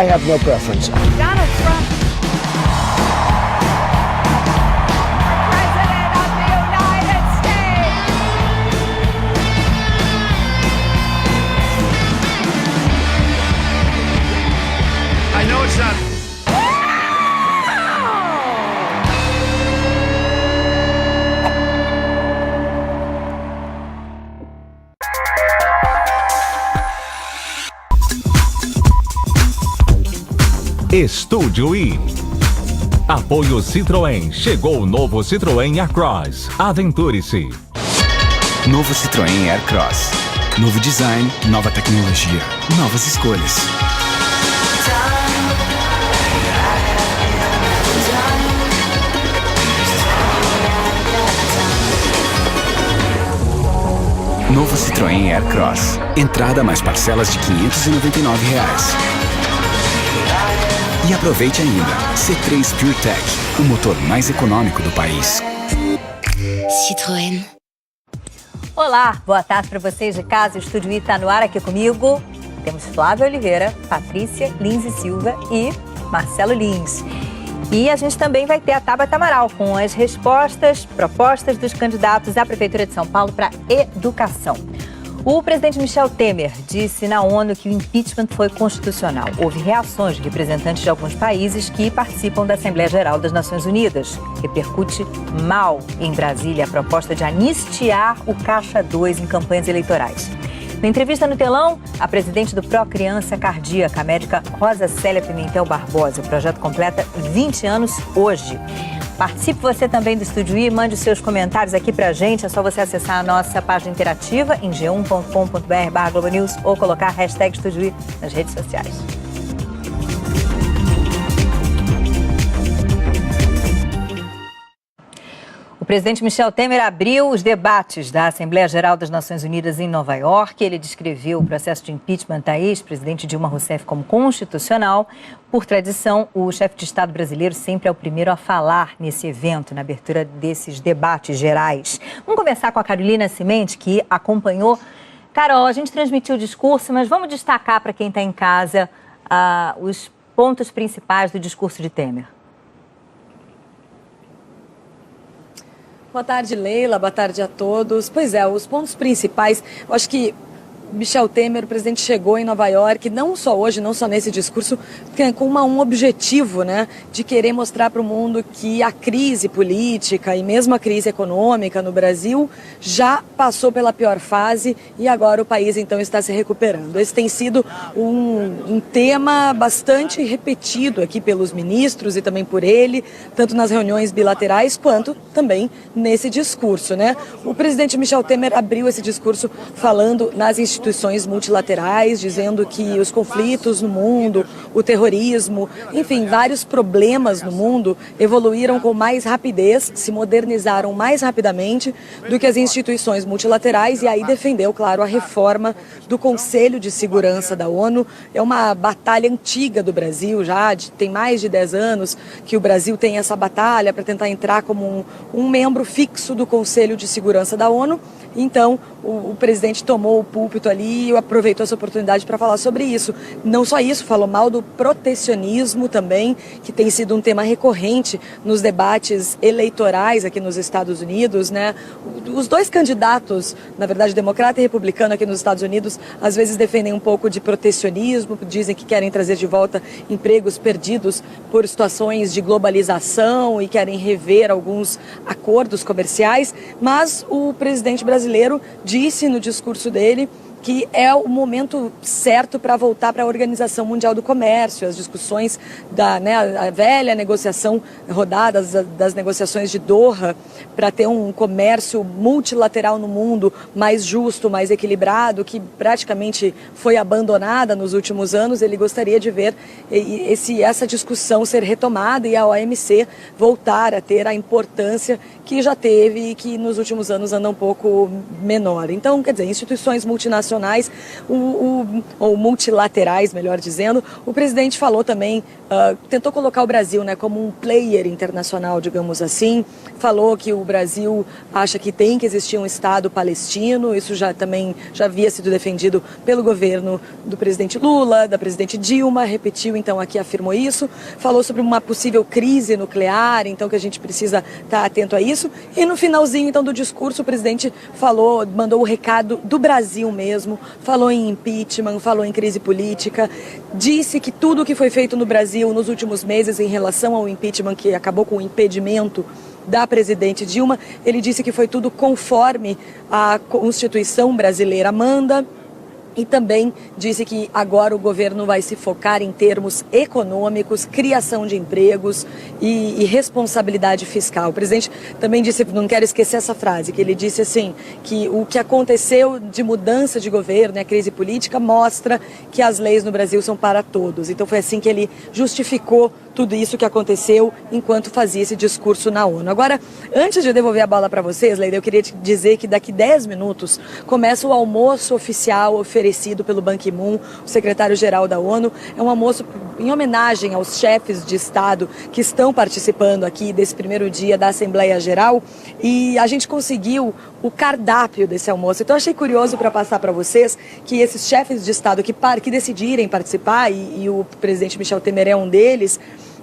I have no preference. Donald Trump. President of the United States. I know it's not. Estúdio I. Apoio Citroën. Chegou o novo Citroën Aircross. Aventure-se. Novo Citroën Aircross. Novo design, nova tecnologia, novas escolhas. Novo Citroën Aircross. Entrada mais parcelas de R$ 599. E aproveite ainda, C3 PureTech, o motor mais econômico do país. Citroën. Olá, boa tarde para vocês de casa. O Estúdio I está no ar aqui comigo. Temos Flávia Oliveira, Patrícia Lindsay Silva e Marcelo Lins. E a gente também vai ter a Tabata Amaral com as propostas dos candidatos à Prefeitura de São Paulo para educação. O presidente Michel Temer disse na ONU que o impeachment foi constitucional. Houve reações de representantes de alguns países que participam da Assembleia Geral das Nações Unidas. Repercute mal em Brasília a proposta de anistiar o Caixa 2 em campanhas eleitorais. Na entrevista no telão, a presidente do Pro Criança Cardíaca, a médica Rosa Célia Pimentel Barbosa. O projeto completa 20 anos hoje. Participe você também do Estúdio I, mande os seus comentários aqui pra gente. É só você acessar a nossa página interativa em g1.com.br/globonews ou colocar a hashtag Estúdio I nas redes sociais. O presidente Michel Temer abriu os debates da Assembleia Geral das Nações Unidas em Nova York. Ele descreveu o processo de impeachment da ex-presidente Dilma Rousseff como constitucional. Por tradição, o chefe de Estado brasileiro sempre é o primeiro a falar nesse evento, na abertura desses debates gerais. Vamos conversar com a Carolina Cimente, que acompanhou. Carol, a gente transmitiu o discurso, mas vamos destacar para quem está em casa os pontos principais do discurso de Temer. Boa tarde, Leila. Boa tarde a todos. Pois é, os pontos principais, eu acho que Michel Temer, o presidente, chegou em Nova York, não só hoje, não só nesse discurso, com um objetivo, né, de querer mostrar para o mundo que a crise política e mesmo a crise econômica no Brasil já passou pela pior fase e agora o país, então, está se recuperando. Esse tem sido um tema bastante repetido aqui pelos ministros e também por ele, tanto nas reuniões bilaterais quanto também nesse discurso, né? O presidente Michel Temer abriu esse discurso falando nas instituições multilaterais, dizendo que os conflitos no mundo, o terrorismo, enfim, vários problemas no mundo evoluíram com mais rapidez, se modernizaram mais rapidamente do que as instituições multilaterais, e aí defendeu, claro, a reforma do Conselho de Segurança da ONU. É uma batalha antiga do Brasil, tem mais de 10 anos que o Brasil tem essa batalha para tentar entrar como um membro fixo do Conselho de Segurança da ONU. Então, o presidente tomou o púlpito ali e aproveitou essa oportunidade para falar sobre isso. Não só isso, falou mal do protecionismo também, que tem sido um tema recorrente nos debates eleitorais aqui nos Estados Unidos, né? Os dois candidatos, na verdade, democrata e republicano aqui nos Estados Unidos, às vezes defendem um pouco de protecionismo, dizem que querem trazer de volta empregos perdidos por situações de globalização e querem rever alguns acordos comerciais, mas o presidente brasileiro disse no discurso dele que é o momento certo para voltar para a Organização Mundial do Comércio, as discussões a velha negociação rodada das negociações de Doha, para ter um comércio multilateral no mundo mais justo, mais equilibrado, que praticamente foi abandonada nos últimos anos. Ele gostaria de ver essa discussão ser retomada e a OMC voltar a ter a importância que já teve e que nos últimos anos anda um pouco menor. Então, quer dizer, instituições multinacionais internacionais, ou multilaterais, melhor dizendo. O presidente falou também, tentou colocar o Brasil, né, como um player internacional, digamos assim. Falou que o Brasil acha que tem que existir um Estado palestino. Isso já havia sido defendido pelo governo do presidente Lula, da presidente Dilma, repetiu, então aqui afirmou isso. Falou sobre uma possível crise nuclear, então que a gente precisa estar atento a isso. E no finalzinho, então, do discurso, o presidente mandou o recado do Brasil mesmo, falou em impeachment, falou em crise política, disse que tudo o que foi feito no Brasil nos últimos meses em relação ao impeachment, que acabou com o impedimento da presidente Dilma, ele disse que foi tudo conforme a Constituição brasileira manda. E também disse que agora o governo vai se focar em termos econômicos, criação de empregos e responsabilidade fiscal. O presidente também disse, não quero esquecer essa frase, que ele disse assim, que o que aconteceu de mudança de governo, a crise política, mostra que as leis no Brasil são para todos. Então foi assim que ele justificou tudo isso que aconteceu enquanto fazia esse discurso na ONU. Agora, antes de devolver a bola para vocês, Leila, eu queria te dizer que daqui 10 minutos começa o almoço oficial oferecido pelo Ban Ki-moon, o secretário-geral da ONU. É um almoço em homenagem aos chefes de Estado que estão participando aqui desse primeiro dia da Assembleia Geral, e a gente conseguiu o cardápio desse almoço. Então, eu achei curioso para passar para vocês que esses chefes de Estado que decidirem participar, e o presidente Michel Temer é um deles,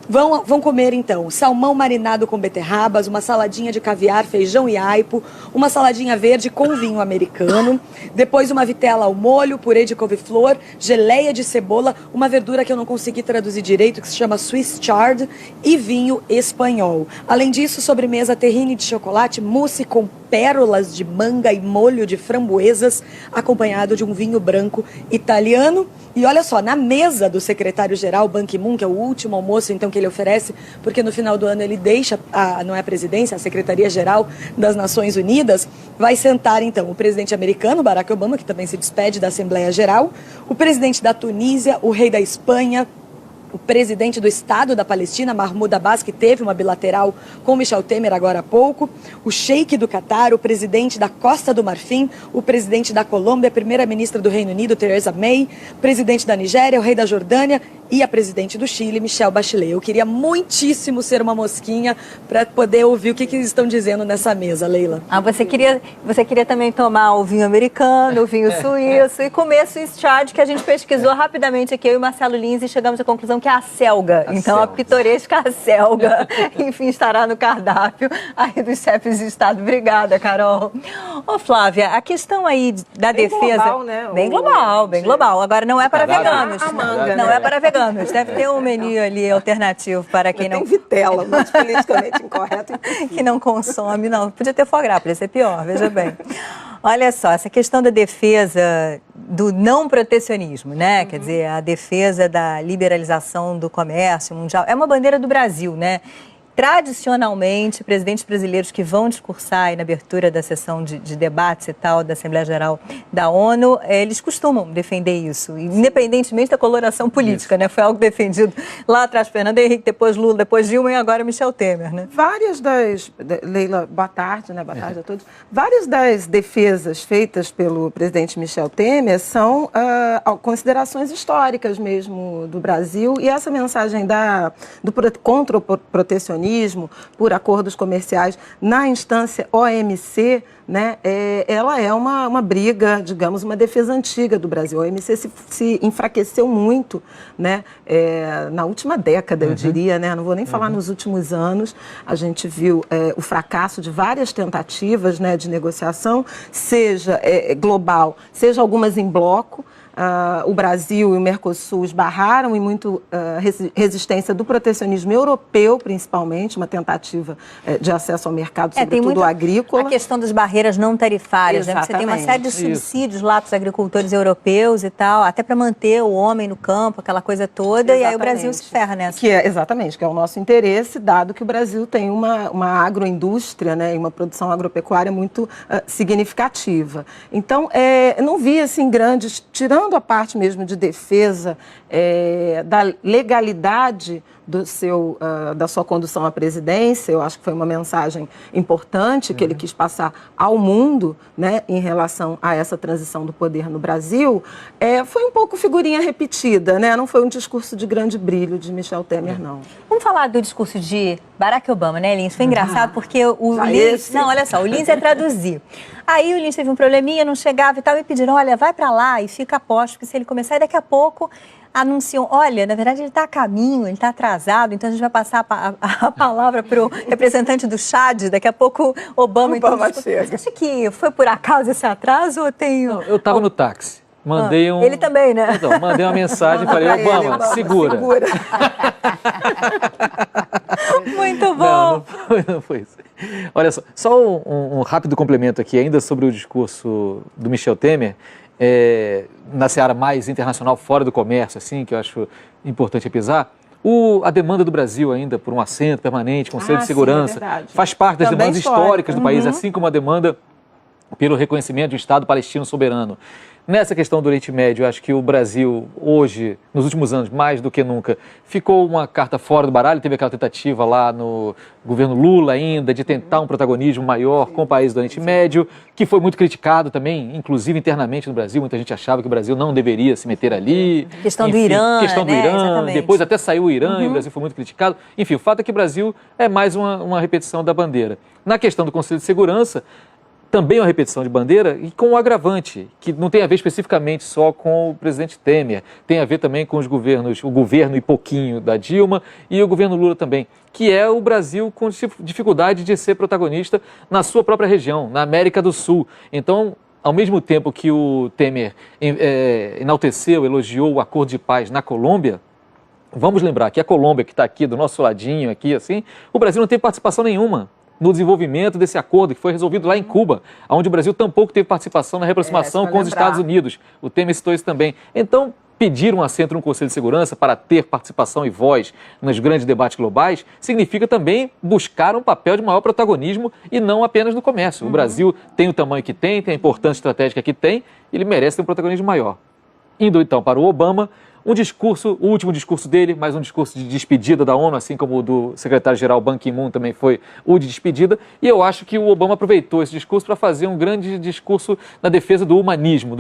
vão comer, então, salmão marinado com beterrabas, uma saladinha de caviar, feijão e aipo, uma saladinha verde com vinho americano, depois uma vitela ao molho, purê de couve-flor, geleia de cebola, uma verdura que eu não consegui traduzir direito, que se chama Swiss chard, e vinho espanhol. Além disso, sobremesa terrine de chocolate, mousse com pérolas de manga e molho de framboesas, acompanhado de um vinho branco italiano. E olha só, na mesa do secretário-geral Ban Ki-moon, que é o último almoço então que ele oferece, porque no final do ano ele deixa, não é a presidência, a Secretaria-Geral das Nações Unidas, vai sentar então o presidente americano, Barack Obama, que também se despede da Assembleia Geral, o presidente da Tunísia, o rei da Espanha, o presidente do Estado da Palestina, Mahmoud Abbas, que teve uma bilateral com Michel Temer agora há pouco, o sheik do Catar, o presidente da Costa do Marfim, o presidente da Colômbia, a primeira-ministra do Reino Unido, Theresa May, o presidente da Nigéria, o rei da Jordânia e a presidente do Chile, Michelle Bachelet. Eu queria muitíssimo ser uma mosquinha para poder ouvir o que eles estão dizendo nessa mesa, Leila. Você queria também tomar o vinho americano, o vinho suíço e comer a Swiss chard, que a gente pesquisou rapidamente aqui, eu e Marcelo Lins, e chegamos à conclusão que é a selga. Então, a pitoresca selga, enfim, estará no cardápio aí dos chefes de Estado. Obrigada, Carol. Ô, Flávia, a questão aí da defesa... Global, né? Bem global, bem global. Agora, não é para veganos. Não é para veganos. Deve ter um menu ali alternativo para quem não... Tem vitela, mas politicamente incorreto. Que não consome, não. Podia ter foie gras, podia ser pior, veja bem. Olha só, essa questão da defesa do não protecionismo, né? Quer dizer, a defesa da liberalização do comércio mundial, é uma bandeira do Brasil, né? Tradicionalmente, presidentes brasileiros que vão discursar aí na abertura da sessão de debates e tal da Assembleia Geral da ONU, eles costumam defender isso, independentemente da coloração política, né? Foi algo defendido lá atrás, Fernando Henrique, depois Lula, depois Dilma e agora Michel Temer, né? Leila, boa tarde, né? Boa tarde a todos. Várias das defesas feitas pelo presidente Michel Temer são considerações históricas mesmo do Brasil, e essa mensagem contra o protecionismo por acordos comerciais na instância OMC, né, ela é uma briga, digamos, uma defesa antiga do Brasil. A OMC se enfraqueceu muito, né, na última década, eu diria, né, não vou nem falar nos últimos anos. A gente viu o fracasso de várias tentativas, né, de negociação, seja global, seja algumas em bloco. O Brasil e o Mercosul esbarraram em muito resistência do protecionismo europeu, principalmente, uma tentativa de acesso ao mercado, sobretudo agrícola. A questão das barreiras não tarifárias, né? Você tem uma série de subsídios lá para os agricultores europeus e tal, até para manter o homem no campo, aquela coisa toda, e aí o Brasil se ferra nessa. Exatamente, que é o nosso interesse, dado que o Brasil tem uma agroindústria, né, e uma produção agropecuária muito significativa. Então, não vi, assim, grandes, tirando a parte mesmo de defesa da legalidade da sua condução à presidência. Eu acho que foi uma mensagem importante que ele quis passar ao mundo, né, em relação a essa transição do poder no Brasil. Foi um pouco figurinha repetida, né? Não foi um discurso de grande brilho de Michel Temer, não. Vamos falar do discurso de Barack Obama, né, Lins? Foi engraçado porque o Lins... Não, olha só, o Lins ia traduzir. Aí o Lins teve um probleminha, não chegava e tal, e pediram, olha, vai pra lá e fica a posto, porque se ele começar, e daqui a pouco anunciam, olha, na verdade ele está a caminho, ele está atrasado, então a gente vai passar a palavra para o representante do Chad, daqui a pouco Obama chega. Você acha que foi por acaso esse atraso ou tem... Não, eu estava no táxi. Mandei um... Ele também, né? Então, mandei uma mensagem e falei, Obama, segura. Muito bom. Não foi isso. Olha só um rápido complemento aqui ainda sobre o discurso do Michel Temer, na seara mais internacional, fora do comércio, assim, que eu acho importante pisar. A demanda do Brasil ainda por um assento permanente, Conselho de Segurança, faz parte das demandas históricas do país, assim como a demanda pelo reconhecimento de um Estado palestino soberano. Nessa questão do Oriente Médio, eu acho que o Brasil, hoje, nos últimos anos, mais do que nunca, ficou uma carta fora do baralho. Teve aquela tentativa lá no governo Lula ainda de tentar um protagonismo maior com o país do Oriente Médio, que foi muito criticado também, inclusive internamente no Brasil. Muita gente achava que o Brasil não deveria se meter ali. Questão do Irã, questão do né? Irã, Exatamente. Depois até saiu o Irã e o Brasil foi muito criticado. Enfim, o fato é que o Brasil é mais uma repetição da bandeira. Na questão do Conselho de Segurança, também uma repetição de bandeira e com um agravante, que não tem a ver especificamente só com o presidente Temer, tem a ver também com os governos, o governo e pouquinho da Dilma e o governo Lula também, que é o Brasil com dificuldade de ser protagonista na sua própria região, na América do Sul. Então, ao mesmo tempo que o Temer enalteceu, elogiou o acordo de paz na Colômbia, vamos lembrar que a Colômbia, que está aqui do nosso ladinho, aqui assim, o Brasil não tem participação nenhuma no desenvolvimento desse acordo, que foi resolvido lá em Cuba, onde o Brasil tampouco teve participação na reaproximação com os Estados Unidos. O Temer citou isso também. Então, pedir um assento no Conselho de Segurança para ter participação e voz nos grandes debates globais significa também buscar um papel de maior protagonismo e não apenas no comércio. O Brasil tem o tamanho que tem a importância estratégica que tem, ele merece ter um protagonismo maior. Indo então para o Obama, o último discurso dele, mais um discurso de despedida da ONU, assim como o do secretário-geral Ban Ki-moon também foi o de despedida, e eu acho que o Obama aproveitou esse discurso para fazer um grande discurso na defesa do humanismo,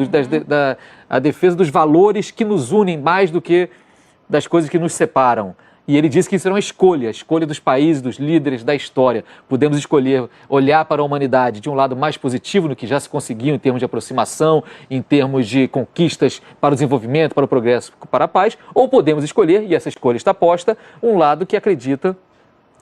a defesa dos valores que nos unem mais do que das coisas que nos separam. E ele disse que isso era uma escolha, a escolha dos países, dos líderes, da história. Podemos escolher olhar para a humanidade de um lado mais positivo no que já se conseguiu em termos de aproximação, em termos de conquistas para o desenvolvimento, para o progresso, para a paz, ou podemos escolher, e essa escolha está posta, um lado que acredita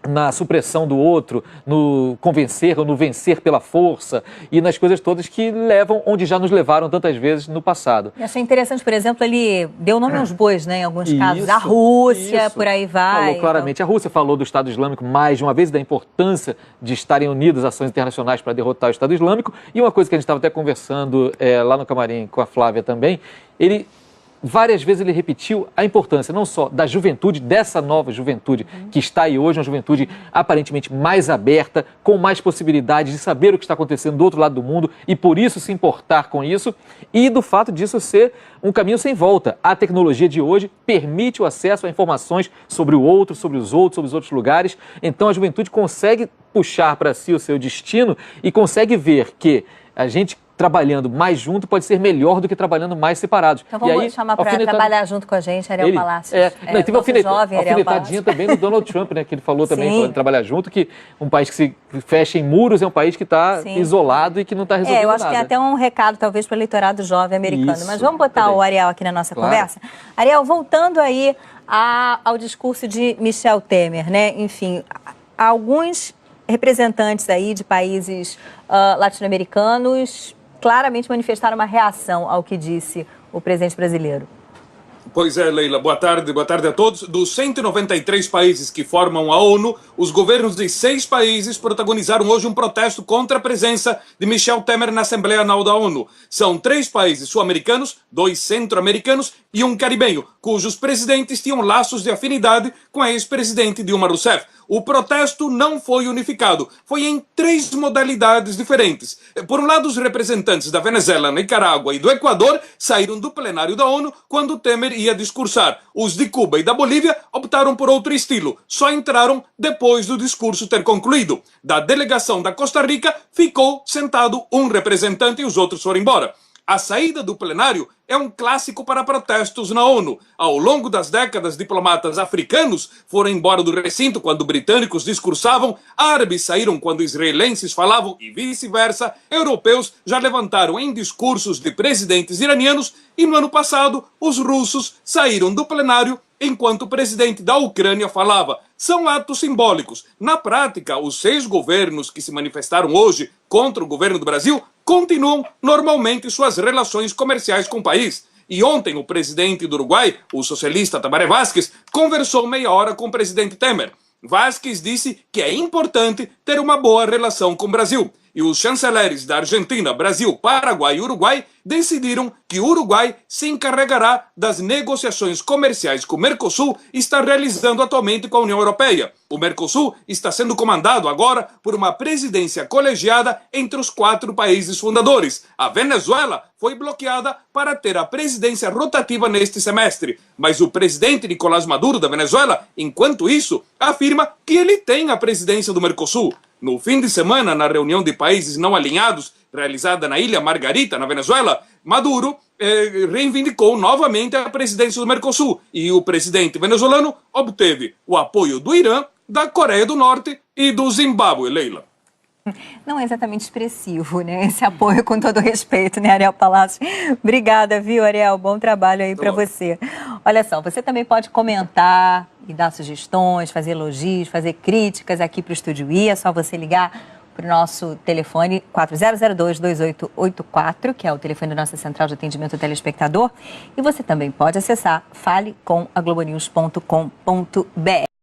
na supressão do outro, no convencer ou no vencer pela força e nas coisas todas que levam onde já nos levaram tantas vezes no passado. Eu achei interessante, por exemplo, ele deu nome aos bois, né, em alguns casos. A Rússia, por aí vai. Falou claramente. A Rússia falou do Estado Islâmico mais de uma vez, da importância de estarem unidas ações internacionais para derrotar o Estado Islâmico. E uma coisa que a gente estava até conversando lá no camarim com a Flávia também, várias vezes ele repetiu a importância não só da juventude, dessa nova juventude que está aí hoje, uma juventude aparentemente mais aberta, com mais possibilidades de saber o que está acontecendo do outro lado do mundo e por isso se importar com isso, e do fato disso ser um caminho sem volta. A tecnologia de hoje permite o acesso a informações sobre o outro, sobre os outros lugares, então a juventude consegue puxar para si o seu destino e consegue ver que a gente trabalhando mais junto pode ser melhor do que trabalhando mais separados. Então vamos chamar para trabalhar junto com a gente, Ariel Palacios. Teve uma alfinetadinha também do Donald Trump, né, que ele falou também, falando de trabalhar junto, que um país que se fecha em muros é um país que está isolado e que não está resolvendo nada. Eu acho que é até um recado, talvez, para o eleitorado jovem americano. Isso, mas vamos botar o Ariel aqui na nossa conversa. Ariel, voltando aí ao discurso de Michel Temer, né? Enfim, alguns representantes aí de países latino-americanos claramente manifestaram uma reação ao que disse o presidente brasileiro. Pois é, Leila. Boa tarde a todos. Dos 193 países que formam a ONU, os governos de 6 países protagonizaram hoje um protesto contra a presença de Michel Temer na Assembleia Anual da ONU. São 3 países sul-americanos, 2 centro-americanos e um caribenho, cujos presidentes tinham laços de afinidade com a ex-presidente Dilma Rousseff. O protesto não foi unificado, foi em 3 modalidades diferentes. Por um lado, os representantes da Venezuela, Nicarágua e do Equador saíram do plenário da ONU quando Temer ia discursar. Os de Cuba e da Bolívia optaram por outro estilo, só entraram depois do discurso ter concluído. Da delegação da Costa Rica, ficou sentado um representante e os outros foram embora. A saída do plenário é um clássico para protestos na ONU. Ao longo das décadas, diplomatas africanos foram embora do recinto quando britânicos discursavam, árabes saíram quando israelenses falavam e vice-versa, europeus já levantaram em discursos de presidentes iranianos e no ano passado os russos saíram do plenário enquanto o presidente da Ucrânia falava. São atos simbólicos. Na prática, os 6 governos que se manifestaram hoje contra o governo do Brasil continuam normalmente suas relações comerciais com o país. E ontem o presidente do Uruguai, o socialista Tabaré Vázquez, conversou meia hora com o presidente Temer. Vázquez disse que é importante ter uma boa relação com o Brasil. E os chanceleres da Argentina, Brasil, Paraguai e Uruguai decidiram que o Uruguai se encarregará das negociações comerciais que o Mercosul está realizando atualmente com a União Europeia. O Mercosul está sendo comandado agora por uma presidência colegiada entre os 4 países fundadores. A Venezuela foi bloqueada para ter a presidência rotativa neste semestre. Mas o presidente Nicolás Maduro da Venezuela, enquanto isso, afirma que ele tem a presidência do Mercosul. No fim de semana, na reunião de países não alinhados, realizada na Ilha Margarita, na Venezuela, Maduro reivindicou novamente a presidência do Mercosul e o presidente venezuelano obteve o apoio do Irã, da Coreia do Norte e do Zimbábue, Leila. Não é exatamente expressivo, né? Esse apoio, com todo respeito, né, Ariel Palácio? Obrigada, viu, Ariel? Bom trabalho aí para você. Olha só, você também pode comentar e dar sugestões, fazer elogios, fazer críticas aqui para o Estúdio I. É só você ligar para o nosso telefone 4002-2884, que é o telefone da nossa central de atendimento ao telespectador. E você também pode acessar falecomaglobonews.com.br.